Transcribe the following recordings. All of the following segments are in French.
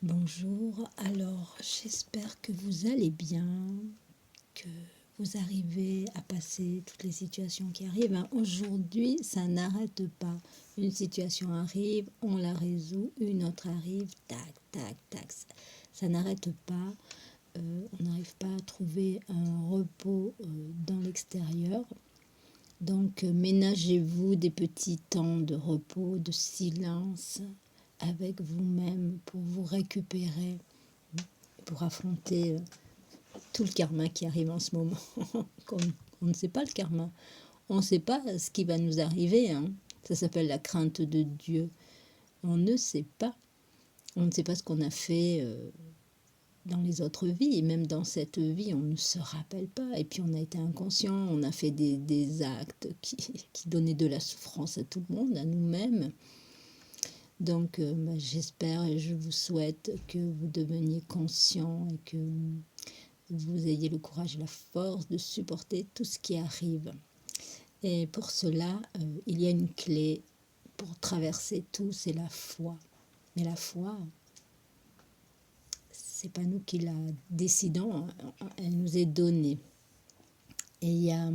Bonjour, alors j'espère que vous allez bien, que vous arrivez à passer toutes les situations qui arrivent. Aujourd'hui, ça n'arrête pas. Une situation arrive, on la résout, une autre arrive, tac, tac, tac. Ça n'arrête pas. On n'arrive pas à trouver un repos dans l'extérieur. Donc, ménagez-vous des petits temps de repos, de silence avec vous-même pour vous récupérer, pour affronter tout le karma qui arrive en ce moment. On ne sait pas le karma, on ne sait pas ce qui va nous arriver. Ça s'appelle la crainte de Dieu. On ne sait pas. On ne sait pas ce qu'on a fait dans les autres vies, et même dans cette vie, on ne se rappelle pas. Et puis on a été inconscient, on a fait des actes qui donnaient de la souffrance à tout le monde, à nous-mêmes. Donc j'espère et je vous souhaite que vous deveniez conscient et que vous ayez le courage et la force de supporter tout ce qui arrive. Et pour cela, il y a une clé pour traverser tout, c'est la foi. Mais la foi, c'est pas nous qui la décidons, elle nous est donnée. Et il y a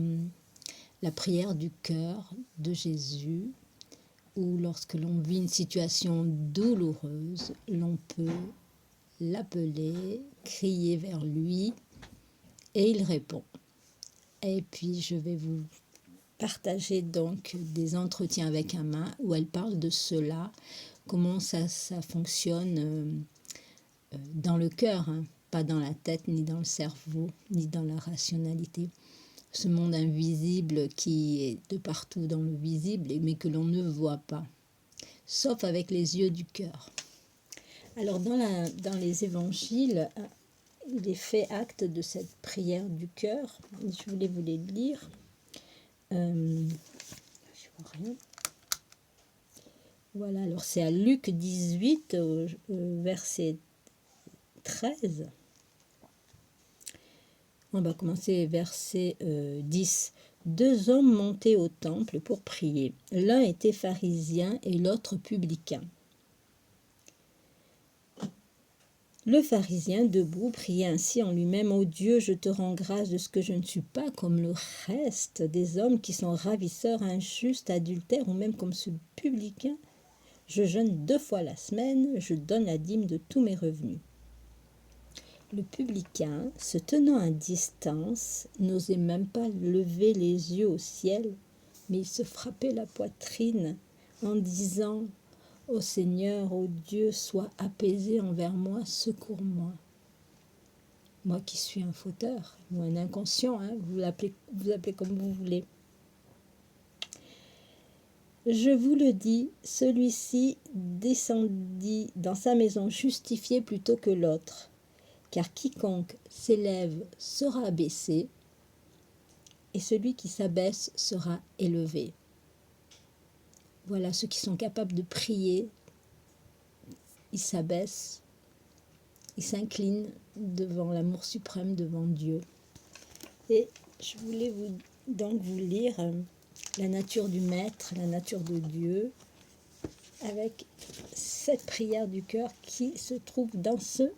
la prière du cœur de Jésus, où lorsque l'on vit une situation douloureuse, l'on peut l'appeler, crier vers lui, et il répond. Et puis je vais vous partager donc des entretiens avec Amma où elle parle de cela, comment ça fonctionne dans le cœur, pas dans la tête, ni dans le cerveau, ni dans la rationalité. Ce monde invisible qui est de partout dans le visible, mais que l'on ne voit pas, sauf avec les yeux du cœur. Alors dans les évangiles, il est fait acte de cette prière du cœur. Je voulais vous les lire. Je vois rien. Voilà, alors c'est à Luc 18, verset 13. On va commencer verset 10. Deux hommes montaient au temple pour prier. L'un était pharisien et l'autre publicain. Le pharisien, debout, priait ainsi en lui-même: « Ô Dieu, je te rends grâce de ce que je ne suis pas comme le reste des hommes qui sont ravisseurs, injustes, adultères, ou même comme ce publicain. Je jeûne 2 fois la semaine, je donne la dîme de tous mes revenus. » Le publicain, se tenant à distance, n'osait même pas lever les yeux au ciel, mais il se frappait la poitrine en disant: « Ô Seigneur, ô Dieu, sois apaisé envers moi, secours-moi. » Moi qui suis un fauteur ou un inconscient, vous l'appelez comme vous voulez. Je vous le dis, celui-ci descendit dans sa maison justifié plutôt que l'autre, car quiconque s'élève sera abaissé, et celui qui s'abaisse sera élevé. Voilà, ceux qui sont capables de prier, ils s'abaissent, ils s'inclinent devant l'amour suprême, devant Dieu. Et je voulais vous lire la nature du Maître, la nature de Dieu, avec cette prière du cœur qui se trouve dans ce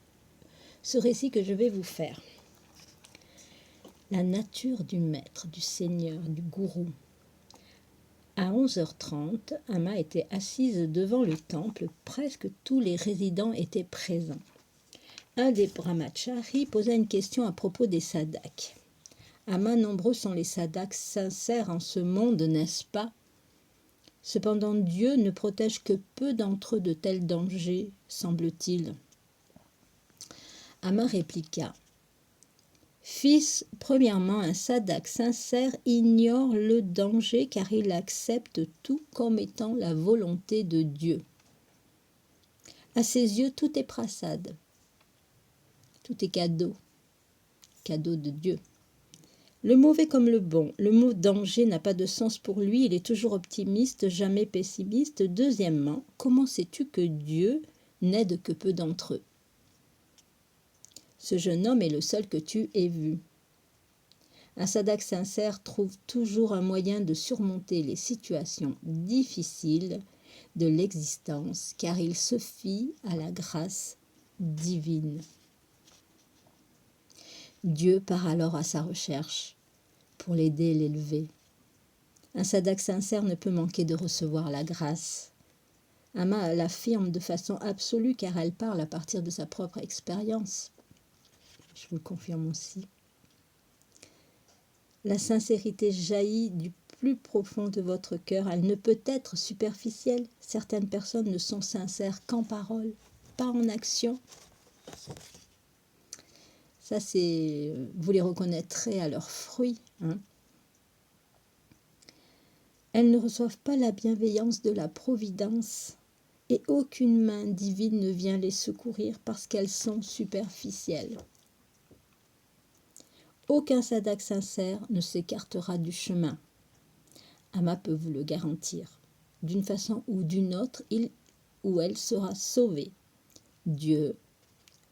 récit que je vais vous faire. La nature du Maître, du Seigneur, du Gourou. À 11h30, Amma était assise devant le temple. Presque tous les résidents étaient présents. Un des brahmacharis posa une question à propos des sadhaks. « Amma, nombreux sont les sadhaks sincères en ce monde, n'est-ce pas? Cependant, Dieu ne protège que peu d'entre eux de tels dangers, semble-t-il. » Amma répliqua: « Fils, premièrement, un sadhak sincère ignore le danger car il accepte tout comme étant la volonté de Dieu. À ses yeux, tout est prasad, tout est cadeau, cadeau de Dieu. Le mauvais comme le bon, le mot danger n'a pas de sens pour lui, il est toujours optimiste, jamais pessimiste. Deuxièmement, comment sais-tu que Dieu n'aide que peu d'entre eux? Ce jeune homme est le seul que tu aies vu. Un sadhak sincère trouve toujours un moyen de surmonter les situations difficiles de l'existence, car il se fie à la grâce divine. Dieu part alors à sa recherche pour l'aider et l'élever. Un sadak sincère ne peut manquer de recevoir la grâce. Amma l'affirme de façon absolue car elle parle à partir de sa propre expérience. Je vous le confirme aussi. La sincérité jaillit du plus profond de votre cœur. Elle ne peut être superficielle. Certaines personnes ne sont sincères qu'en parole, pas en action. Ça, c'est, vous les reconnaîtrez à leurs fruits. Elles ne reçoivent pas la bienveillance de la providence et aucune main divine ne vient les secourir parce qu'elles sont superficielles. Aucun sadak sincère ne s'écartera du chemin. Amma peut vous le garantir. D'une façon ou d'une autre, il ou elle sera sauvé. Dieu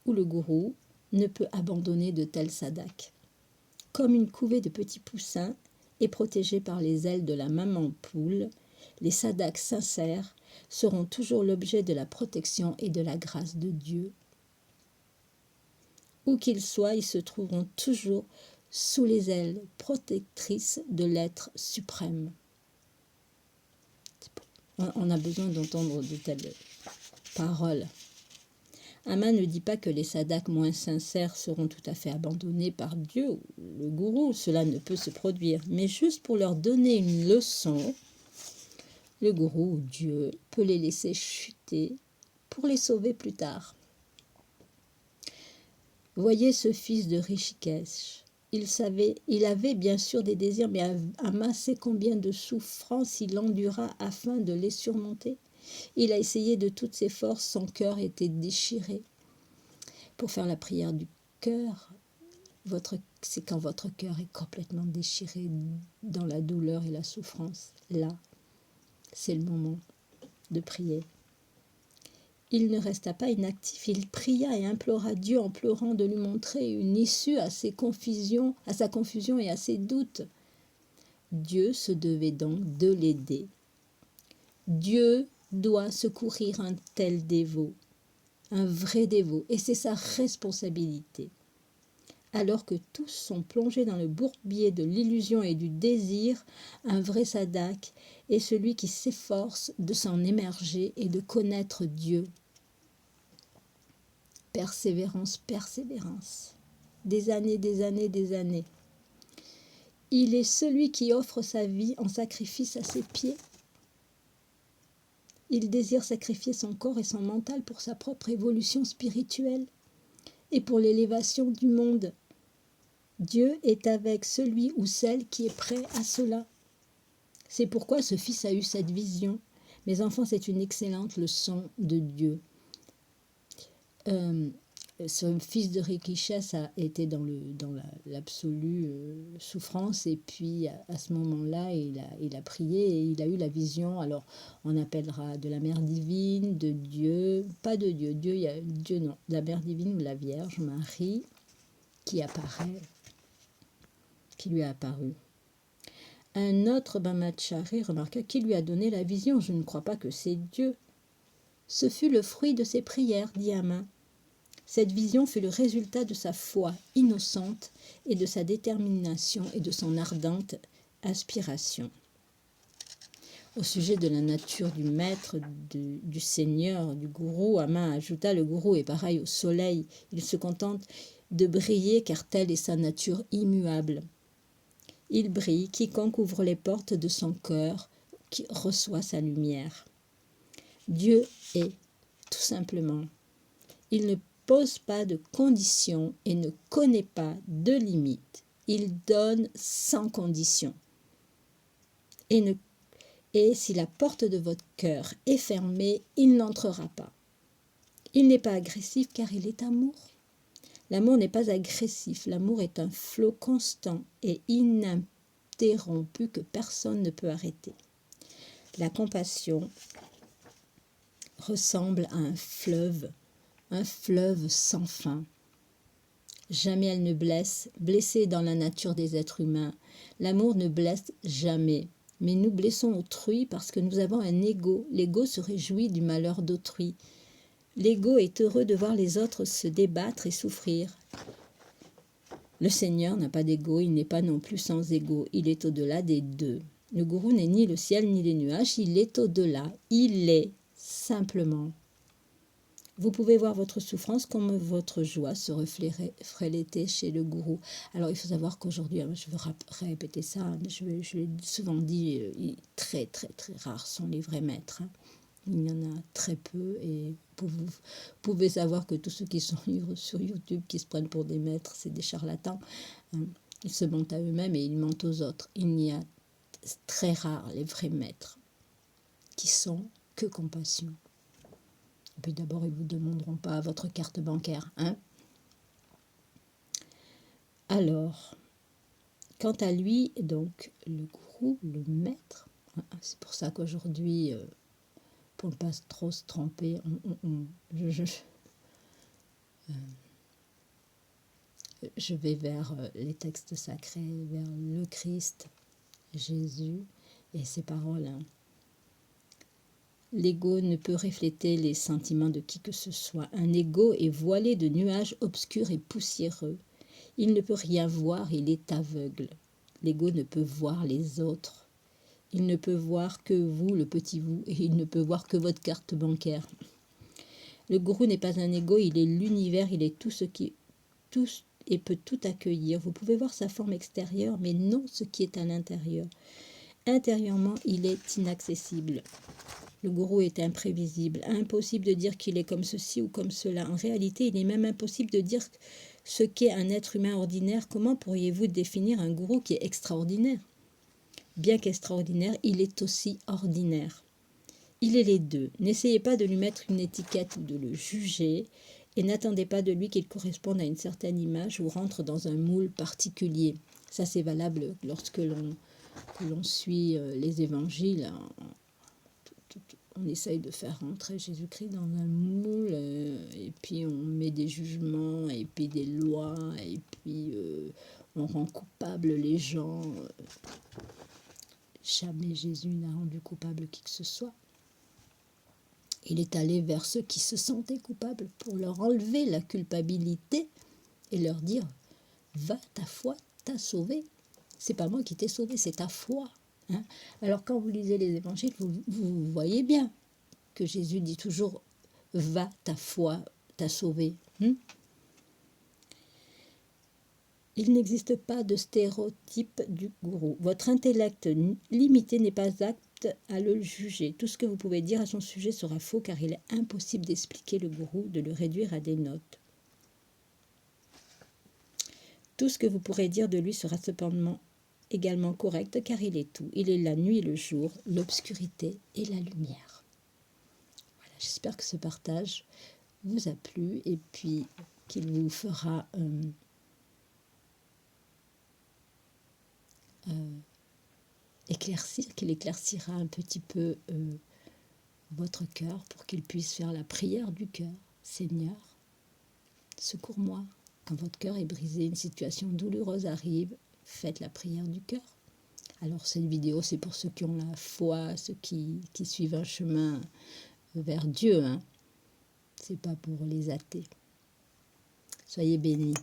ou le gourou ne peut abandonner de tels sadaks. Comme une couvée de petits poussins est protégée par les ailes de la maman poule, les sadaks sincères seront toujours l'objet de la protection et de la grâce de Dieu. Où qu'ils soient, ils se trouveront toujours sous les ailes protectrices de l'être suprême. On a besoin d'entendre de telles paroles. Amma ne dit pas que les sadaks moins sincères seront tout à fait abandonnés par Dieu ou le gourou, cela ne peut se produire, mais juste pour leur donner une leçon, le gourou ou Dieu peut les laisser chuter pour les sauver plus tard. Voyez ce fils de Rishikesh. Il avait bien sûr des désirs, mais Amma sait combien de souffrances il endura afin de les surmonter. Il a essayé de toutes ses forces, son cœur était déchiré. Pour faire la prière du cœur, c'est quand votre cœur est complètement déchiré dans la douleur et la souffrance. Là, c'est le moment de prier. Il ne resta pas inactif, il pria et implora Dieu en pleurant de lui montrer une issue à sa confusion et à ses doutes. Dieu se devait donc de l'aider. Dieu doit secourir un tel dévot, un vrai dévot, et c'est sa responsabilité. Alors que tous sont plongés dans le bourbier de l'illusion et du désir, un vrai sadak est celui qui s'efforce de s'en émerger et de connaître Dieu. Persévérance, persévérance. Des années, des années, des années. Il est celui qui offre sa vie en sacrifice à ses pieds. Il désire sacrifier son corps et son mental pour sa propre évolution spirituelle et pour l'élévation du monde. Dieu est avec celui ou celle qui est prêt à cela. C'est pourquoi ce fils a eu cette vision. Mes enfants, c'est une excellente leçon de Dieu. Ce fils de Rishikesh a été dans l'absolue souffrance et puis à ce moment-là, il a prié et il a eu la vision. Alors, on appellera de la mère divine, de Dieu, pas de Dieu, Dieu non, de la mère divine ou la Vierge Marie qui apparaît, qui lui a apparu. Un autre brahmachari remarqua qui lui a donné la vision. Je ne crois pas que c'est Dieu. Ce fut le fruit de ses prières, dit Amma. Cette vision fut le résultat de sa foi innocente et de sa détermination et de son ardente aspiration. Au sujet de la nature du maître, du seigneur, du gourou, Amma ajouta: le gourou est pareil au soleil. Il se contente de briller car telle est sa nature immuable. Il brille, quiconque ouvre les portes de son cœur, qui reçoit sa lumière. Dieu est, tout simplement. Il ne pose pas de conditions et ne connaît pas de limites. Il donne sans condition. Et si la porte de votre cœur est fermée, il n'entrera pas. Il n'est pas agressif car il est amour. L'amour n'est pas agressif, l'amour est un flot constant et ininterrompu que personne ne peut arrêter. La compassion ressemble à un fleuve sans fin. Jamais elle ne blesse, blessée dans la nature des êtres humains. L'amour ne blesse jamais, mais nous blessons autrui parce que nous avons un ego. L'ego se réjouit du malheur d'autrui. L'ego est heureux de voir les autres se débattre et souffrir. Le Seigneur n'a pas d'ego, il n'est pas non plus sans ego, il est au-delà des deux. Le gourou n'est ni le ciel ni les nuages, il est au-delà, il est simplement. Vous pouvez voir votre souffrance comme votre joie se refléter chez le gourou. Alors il faut savoir qu'aujourd'hui, je veux répéter ça, je l'ai souvent dit, très très très rares sont les vrais maîtres. Il y en a très peu et vous pouvez savoir que tous ceux qui sont sur YouTube, qui se prennent pour des maîtres, c'est des charlatans. Ils se mentent à eux-mêmes et ils mentent aux autres. Il y a très rares les vrais maîtres qui sont que compassion. Et puis d'abord, ils ne vous demanderont pas votre carte bancaire. Alors, quant à lui, donc, le gourou, le maître, c'est pour ça qu'aujourd'hui, pour ne pas trop se tromper, je vais vers les textes sacrés, vers le Christ, Jésus et ses paroles. L'ego ne peut refléter les sentiments de qui que ce soit. Un ego est voilé de nuages obscurs et poussiéreux. Il ne peut rien voir, il est aveugle. L'ego ne peut voir les autres. Il ne peut voir que vous, le petit vous, et il ne peut voir que votre carte bancaire. Le gourou n'est pas un ego, il est l'univers, il est tout ce qui... et peut tout accueillir. Vous pouvez voir sa forme extérieure, mais non ce qui est à l'intérieur. Intérieurement, il est inaccessible. Le gourou est imprévisible, impossible de dire qu'il est comme ceci ou comme cela. En réalité, il est même impossible de dire ce qu'est un être humain ordinaire. Comment pourriez-vous définir un gourou qui est extraordinaire? Bien qu'extraordinaire, il est aussi ordinaire. Il est les deux. N'essayez pas de lui mettre une étiquette ou de le juger et n'attendez pas de lui qu'il corresponde à une certaine image ou rentre dans un moule particulier. Ça, c'est valable lorsque l'on suit les évangiles. On essaye de faire rentrer Jésus-Christ dans un moule et puis on met des jugements et puis des lois et puis on rend coupables les gens. Jamais Jésus n'a rendu coupable qui que ce soit. Il est allé vers ceux qui se sentaient coupables pour leur enlever la culpabilité et leur dire « Va, ta foi t'a sauvé. C'est pas moi qui t'ai sauvé, c'est ta foi. » Alors quand vous lisez les évangiles, vous voyez bien que Jésus dit toujours « Va, ta foi t'a sauvé. » Il n'existe pas de stéréotype du gourou. Votre intellect limité n'est pas apte à le juger. Tout ce que vous pouvez dire à son sujet sera faux car il est impossible d'expliquer le gourou, de le réduire à des notes. Tout ce que vous pourrez dire de lui sera cependant également correct car il est tout. Il est la nuit et le jour, l'obscurité et la lumière. Voilà, j'espère que ce partage vous a plu et puis qu'il vous fera éclaircir, qu'il éclaircira un petit peu votre cœur pour qu'il puisse faire la prière du cœur. Seigneur, secours-moi. Quand votre cœur est brisé, une situation douloureuse arrive, faites la prière du cœur. Alors cette vidéo, c'est pour ceux qui ont la foi, ceux qui suivent un chemin vers Dieu. C'est pas pour les athées. Soyez bénis.